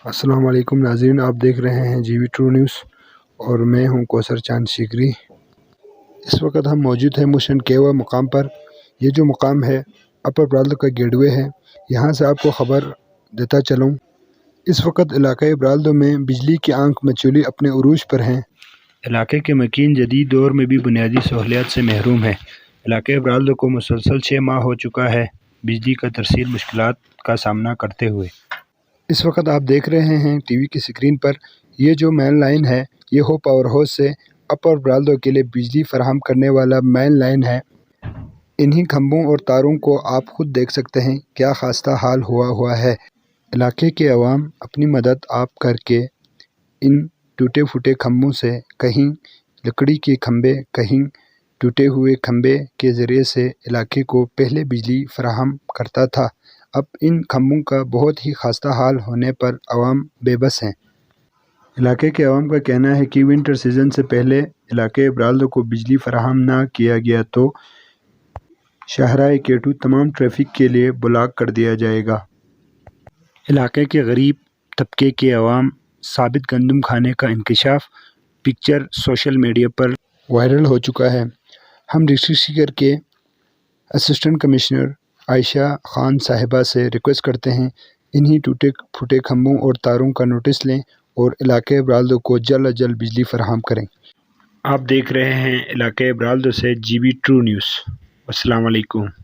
السلام علیکم ناظرین، آپ دیکھ رہے ہیں جی وی ٹرو نیوز اور میں ہوں کوثر چاند شیگری۔ اس وقت ہم موجود ہیں موشن کیوا مقام پر۔ یہ جو مقام ہے اپر برالدہ کا گیٹ وے ہے۔ یہاں سے آپ کو خبر دیتا چلوں، اس وقت علاقۂ برالدہ میں بجلی کی آنکھ مچولی اپنے عروج پر ہیں۔ علاقے کے مکین جدید دور میں بھی بنیادی سہولیات سے محروم ہے۔ علاقۂ برالدہ کو مسلسل 6 ماہ ہو چکا ہے بجلی کا ترسیل مشکلات کا سامنا کرتے ہوئے۔ اس وقت آپ دیکھ رہے ہیں ٹی وی کی سکرین پر، یہ جو مین لائن ہے یہ ہو پاور ہاؤس سے اپر برالدہ کے لیے بجلی فراہم کرنے والا مین لائن ہے۔ انہی کھمبوں اور تاروں کو آپ خود دیکھ سکتے ہیں کیا خستہ حال ہوا ہے۔ علاقے کے عوام اپنی مدد آپ کر کے ان ٹوٹے پھوٹے کھمبوں سے، کہیں لکڑی کے کھمبے کہیں ٹوٹے ہوئے کھمبے کے ذریعے سے علاقے کو پہلے بجلی فراہم کرتا تھا۔ اب ان کھمبوں کا بہت ہی خستہ حال ہونے پر عوام بے بس ہیں۔ علاقے کے عوام کا کہنا ہے کہ ونٹر سیزن سے پہلے علاقۂ برالدہ کو بجلی فراہم نہ کیا گیا تو شاہراہ کیٹو تمام ٹریفک کے لیے بلاک کر دیا جائے گا۔ علاقے کے غریب طبقے کے عوام ثابت گندم کھانے کا انکشاف پکچر سوشل میڈیا پر وائرل ہو چکا ہے۔ ہم ڈسٹرکٹ سیکر کے اسسٹنٹ کمشنر عائشہ خان صاحبہ سے ریکویسٹ کرتے ہیں انہی ٹوٹے پھوٹے کھمبوں اور تاروں کا نوٹس لیں اور علاقۂ برالدہ کو جلد از جلد بجلی فراہم کریں۔ آپ دیکھ رہے ہیں علاقۂ برالدہ سے جی وی ٹرو نیوز۔ السلام علیکم۔